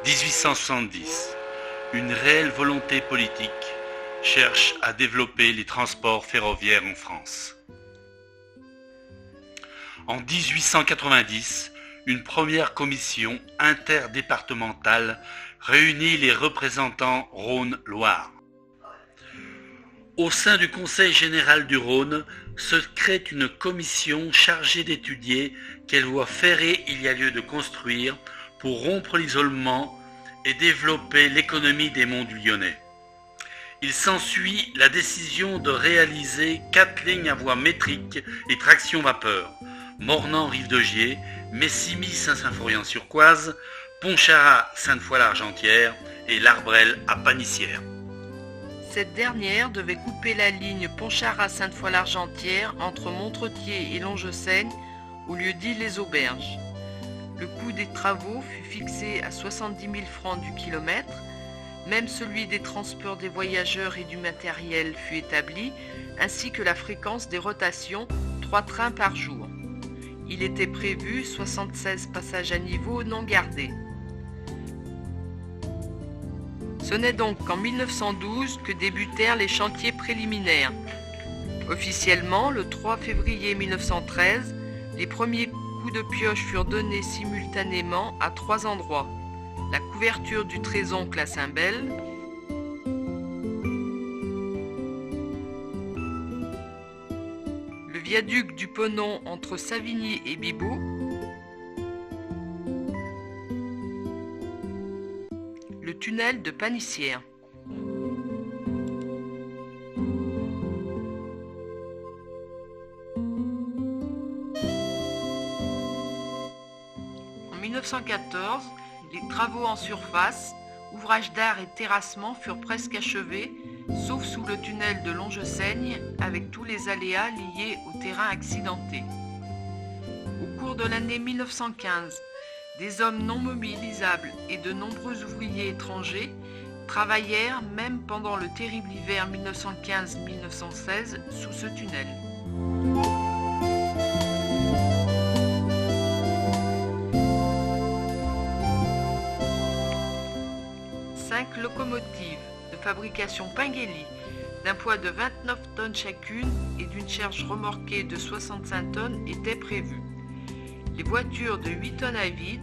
1870. Une réelle volonté politique cherche à développer les transports ferroviaires en France. En 1890, une première commission interdépartementale réunit les représentants Rhône-Loire. Au sein du Conseil général du Rhône se crée une commission chargée d'étudier quelle voie ferrée il y a lieu de construire pour rompre l'isolement et développer l'économie des monts du Lyonnais. Il s'ensuit la décision de réaliser 4 lignes à voie métrique et traction vapeur: Mornan-Rive-de-Gier, Messigny-Saint-Symphorien-sur-Coise, Pontcharrat-Sainte-Foy-l'Argentière et l'Arbrel à Panissière. Cette dernière devait couper la ligne Pontcharrat-Sainte-Foy-l'Argentière entre Montretier et Longeseigne, au lieu dit les Auberges. Le coût des travaux fut fixé à 70 000 francs du kilomètre. Même celui des transports des voyageurs et du matériel fut établi, ainsi que la fréquence des rotations, 3 trains par jour. Il était prévu 76 passages à niveau non gardés. Ce n'est donc qu'en 1912 que débutèrent les chantiers préliminaires. Officiellement, le 3 février 1913, les premiers coups de pioche furent donnés simultanément à 3 endroits: la couverture du Trézoncle à Saint-Bel, le viaduc du Penon entre Savigny et Bibeau, le tunnel de Panissière. En 1914, les travaux en surface, ouvrages d'art et terrassement furent presque achevés, sauf sous le tunnel de Longeseigne, avec tous les aléas liés au terrain accidenté. Au cours de l'année 1915, des hommes non mobilisables et de nombreux ouvriers étrangers travaillèrent même pendant le terrible hiver 1915-1916 sous ce tunnel. 5 locomotives de fabrication Pinguelli, d'un poids de 29 tonnes chacune et d'une charge remorquée de 65 tonnes étaient prévues. Les voitures de 8 tonnes à vide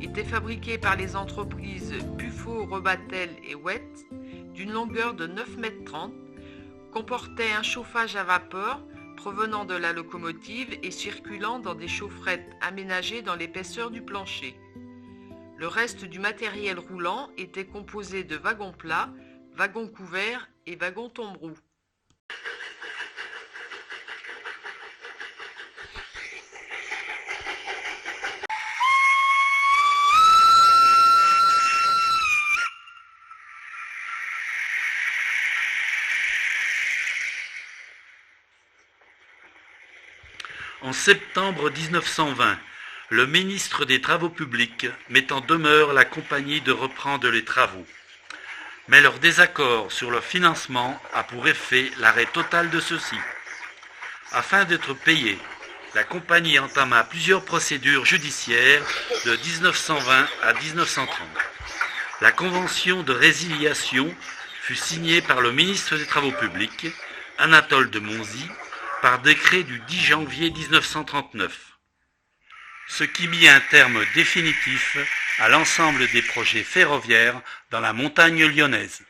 étaient fabriquées par les entreprises Buffo, Rebatel et Wet, d'une longueur de 9,30 m, comportaient un chauffage à vapeur provenant de la locomotive et circulant dans des chaufferettes aménagées dans l'épaisseur du plancher. Le reste du matériel roulant était composé de wagons plats, wagons couverts et wagons tombereaux. En septembre 1920, le ministre des Travaux publics met en demeure la compagnie de reprendre les travaux. Mais leur désaccord sur le financement a pour effet l'arrêt total de ceux-ci. Afin d'être payés, la compagnie entama plusieurs procédures judiciaires de 1920 à 1930. La convention de résiliation fut signée par le ministre des Travaux publics, Anatole de Monzy, par décret du 10 janvier 1939. Ce qui mit un terme définitif à l'ensemble des projets ferroviaires dans la montagne lyonnaise.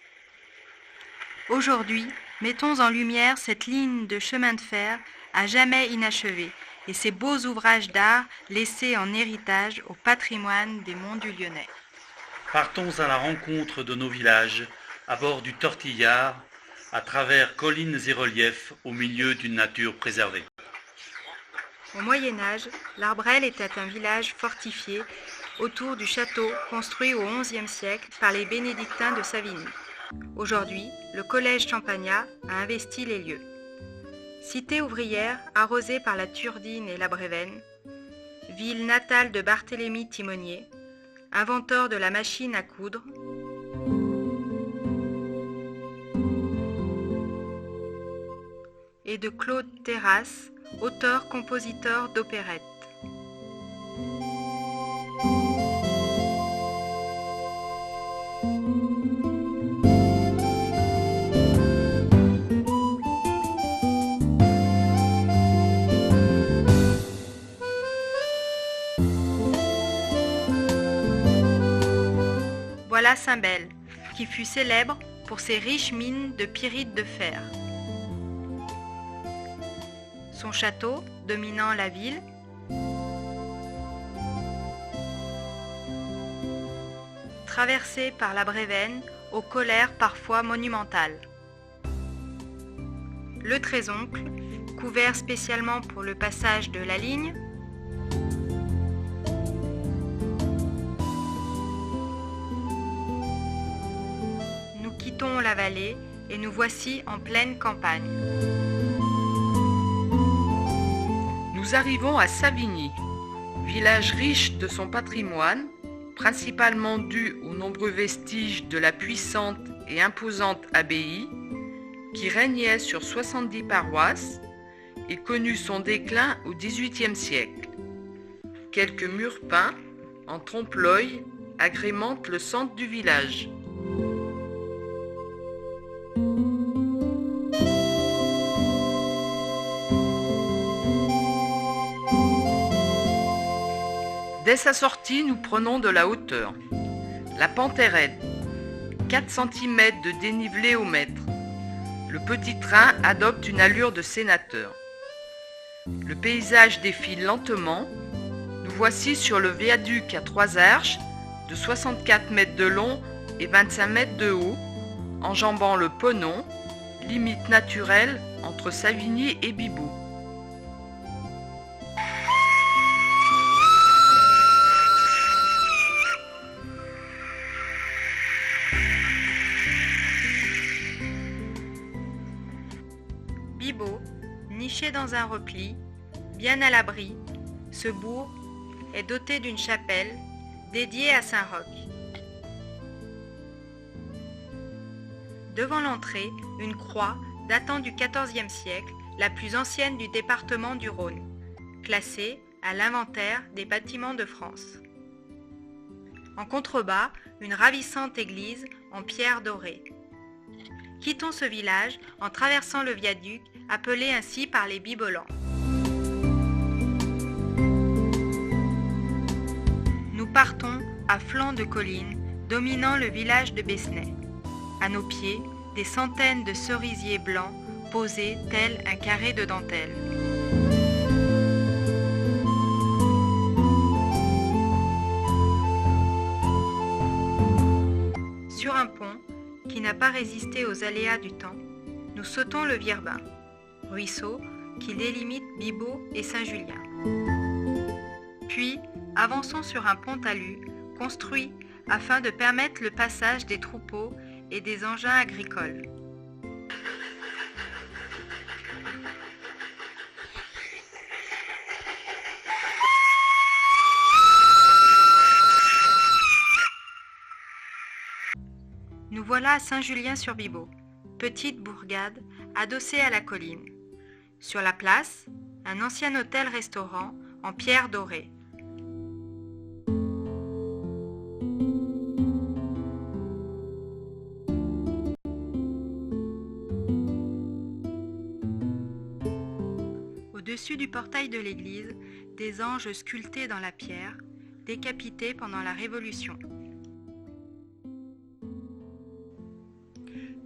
Aujourd'hui, mettons en lumière cette ligne de chemin de fer à jamais inachevée et ces beaux ouvrages d'art laissés en héritage au patrimoine des monts du Lyonnais. Partons à la rencontre de nos villages, à bord du Tortillard, à travers collines et reliefs au milieu d'une nature préservée. Au Moyen-Âge, l'Arbrel était un village fortifié autour du château construit au XIe siècle par les bénédictins de Savigny. Aujourd'hui, le collège Champagnat a investi les lieux. Cité ouvrière arrosée par la Turdine et la Brévenne, ville natale de Barthélemy Timonier, inventeur de la machine à coudre, et de Claude Terrasse, auteur-compositeur d'opérettes. voilà Saint-Bel, qui fut célèbre pour ses riches mines de pyrite de fer. Son château, dominant la ville, traversé par la Brévenne, aux colères parfois monumentales. Le Trésoncle, couvert spécialement pour le passage de la ligne, nous quittons la vallée et nous voici en pleine campagne. Nous arrivons à Savigny, village riche de son patrimoine, principalement dû aux nombreux vestiges de la puissante et imposante abbaye, qui régnait sur 70 paroisses et connut son déclin au XVIIIe siècle. Quelques murs peints, en trompe-l'œil, agrémentent le centre du village. Dès sa sortie, nous prenons de la hauteur. La pente est raide, 4 cm de dénivelé au mètre. Le petit train adopte une allure de sénateur. Le paysage défile lentement. Nous voici sur le viaduc à 3 arches, de 64 mètres de long et 25 mètres de haut, enjambant le Ponnon, limite naturelle entre Savigny et Bibeau. Bibeau, niché dans un repli, bien à l'abri, ce bourg est doté d'une chapelle dédiée à Saint-Roch. Devant l'entrée, une croix datant du XIVe siècle, la plus ancienne du département du Rhône, classée à l'inventaire des bâtiments de France. En contrebas, une ravissante église en pierre dorée. Quittons ce village en traversant le viaduc, appelé ainsi par les Bibolans. Nous partons à flanc de colline, dominant le village de Besnay. À nos pieds, des centaines de cerisiers blancs posés tels un carré de dentelle. Sur un pont qui n'a pas résisté aux aléas du temps, nous sautons le Virbin, ruisseau qui délimite Bibeau et Saint-Julien. Puis, avançons sur un pont talus construit afin de permettre le passage des troupeaux et des engins agricoles. Nous voilà à Saint-Julien-sur-Bibeau, petite bourgade adossée à la colline. Sur la place, un ancien hôtel-restaurant en pierre dorée. Au-dessus du portail de l'église, des anges sculptés dans la pierre, décapités pendant la Révolution.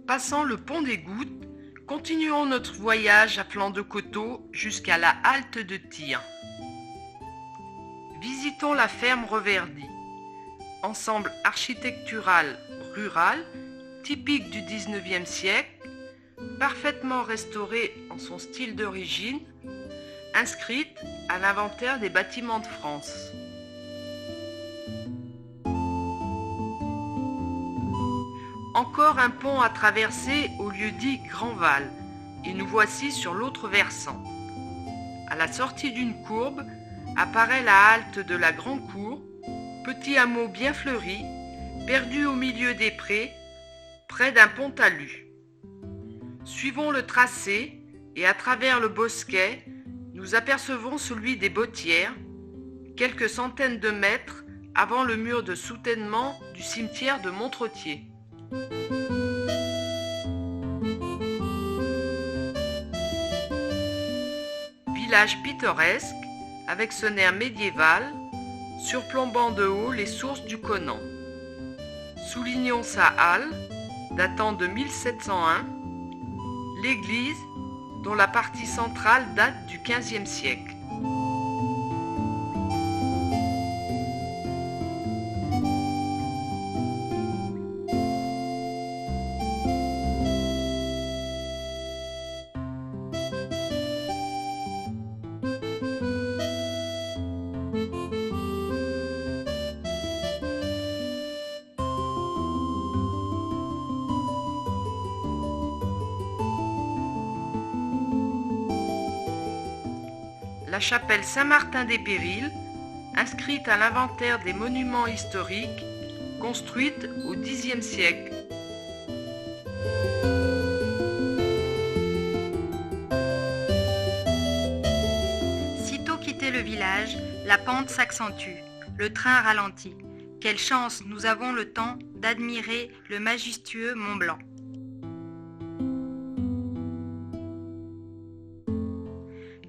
Passant le pont des Gouttes, continuons notre voyage à flanc de coteau jusqu'à la halte de Tyr. Visitons la ferme reverdie, ensemble architectural rural typique du XIXe siècle, parfaitement restaurée en son style d'origine, inscrite à l'inventaire des bâtiments de France. Encore un pont à traverser au lieu dit Grand Val, et nous voici sur l'autre versant. À la sortie d'une courbe, apparaît la halte de la Grande Cour, petit hameau bien fleuri, perdu au milieu des prés, près d'un pont talus. Suivons le tracé, et à travers le bosquet, nous apercevons celui des Bottières, quelques centaines de mètres avant le mur de soutènement du cimetière de Montretier. Village pittoresque, avec son air médiéval, surplombant de haut les sources du Conan. Soulignons sa halle, datant de 1701, l'église, dont la partie centrale date du XVe siècle. La chapelle Saint-Martin-des-Périls, inscrite à l'inventaire des monuments historiques, construite au Xe siècle. Sitôt quitté le village, la pente s'accentue, le train ralentit. Quelle chance, nous avons le temps d'admirer le majestueux Mont Blanc.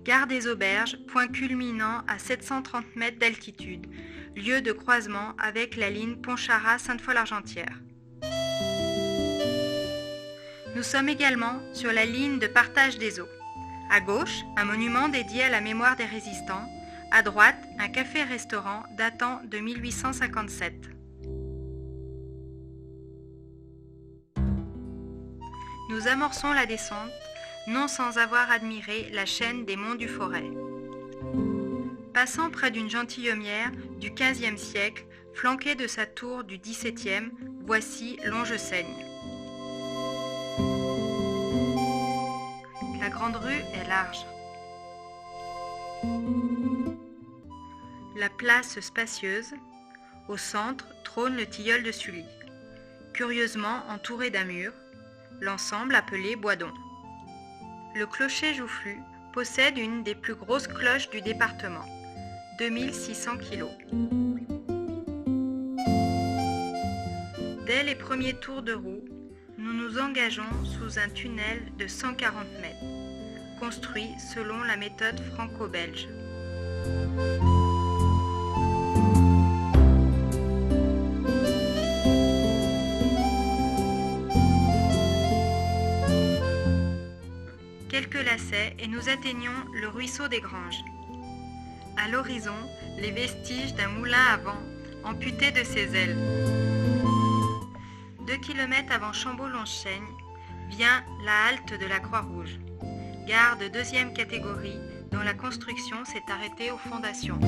Gare des Auberges, point culminant à 730 mètres d'altitude, lieu de croisement avec la ligne Pontcharrat-Sainte-Foy-l'Argentière. Nous sommes également sur la ligne de partage des eaux. À gauche, un monument dédié à la mémoire des résistants. À droite, un café-restaurant datant de 1857. Nous amorçons la descente, non sans avoir admiré la chaîne des monts du Forêt. Passant près d'une gentilhommière du XVe siècle, flanquée de sa tour du XVIIe, voici Longesaigne. La grande rue est large. La place spacieuse. Au centre trône le tilleul de Sully, curieusement entouré d'un mur, l'ensemble appelé Boisdon. Le clocher joufflu possède une des plus grosses cloches du département, 2600 kg. Dès les premiers tours de roue, nous nous engageons sous un tunnel de 140 mètres, construit selon la méthode franco-belge. Quelques lacets et nous atteignons le ruisseau des Granges. À l'horizon, les vestiges d'un moulin à vent amputé de ses ailes. 2 km avant Chambaud-Lonchaigne vient la halte de la Croix-Rouge, gare de 2e catégorie dont la construction s'est arrêtée aux fondations.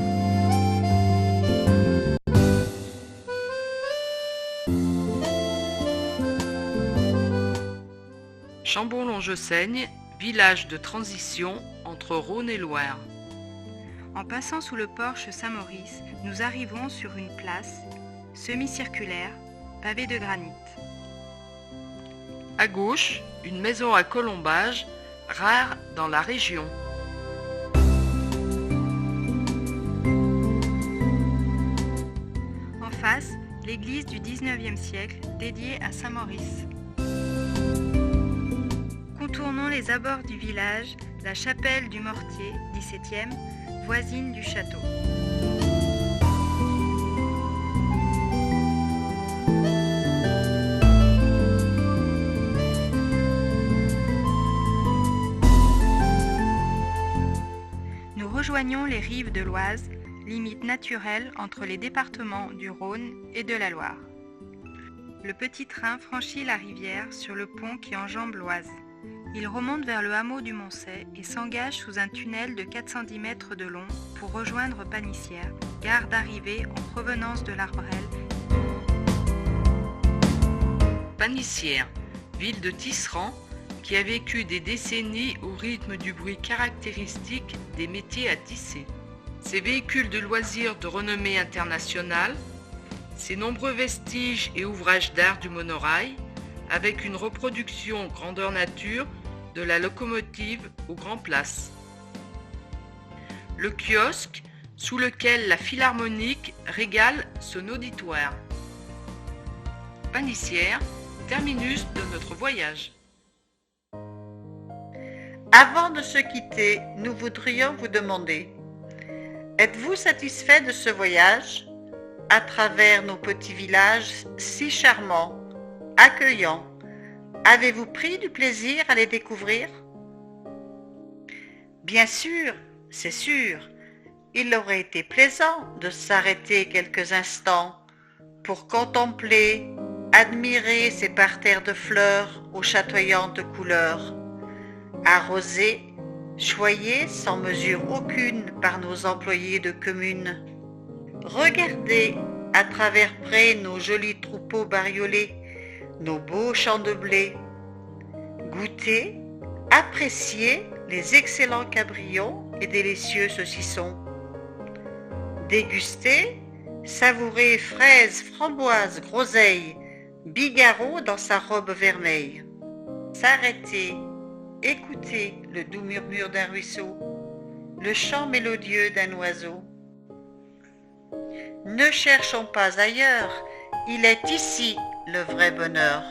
Chambaud-Longesaigne, village de transition entre Rhône et Loire. En passant sous le porche Saint-Maurice, nous arrivons sur une place semi-circulaire, pavée de granit. À gauche, une maison à colombage, rare dans la région. En face, l'église du XIXe siècle dédiée à Saint-Maurice. Contournons les abords du village, la chapelle du Mortier, XVIIe, voisine du château. Nous rejoignons les rives de l'Oise, limite naturelle entre les départements du Rhône et de la Loire. Le petit train franchit la rivière sur le pont qui enjambe l'Oise. Il remonte vers le hameau du Moncey et s'engage sous un tunnel de 410 mètres de long pour rejoindre Panissière, gare d'arrivée en provenance de l'Arbrel. Panissière, ville de tisserand qui a vécu des décennies au rythme du bruit caractéristique des métiers à tisser. Ses véhicules de loisirs de renommée internationale, ses nombreux vestiges et ouvrages d'art du monorail, avec une reproduction grandeur nature de la locomotive aux Grand Place. Le kiosque sous lequel la Philharmonique régale son auditoire. Panissière, terminus de notre voyage. Avant de se quitter, nous voudrions vous demander, êtes-vous satisfait de ce voyage? à travers nos petits villages si charmants, accueillants. Avez-vous pris du plaisir à les découvrir? Bien sûr, c'est sûr, il aurait été plaisant de s'arrêter quelques instants pour contempler, admirer ces parterres de fleurs aux chatoyantes couleurs, arrosés, choyés sans mesure aucune par nos employés de commune. Regardez à travers près nos jolis troupeaux bariolés, nos beaux champs de blé. Goûtez, appréciez les excellents cabrions et délicieux saucissons. Dégustez, savourez fraises, framboises, groseilles, bigarreau dans sa robe vermeille. S'arrêter, écouter le doux murmure d'un ruisseau, le chant mélodieux d'un oiseau. Ne cherchons pas ailleurs, il est ici le vrai bonheur.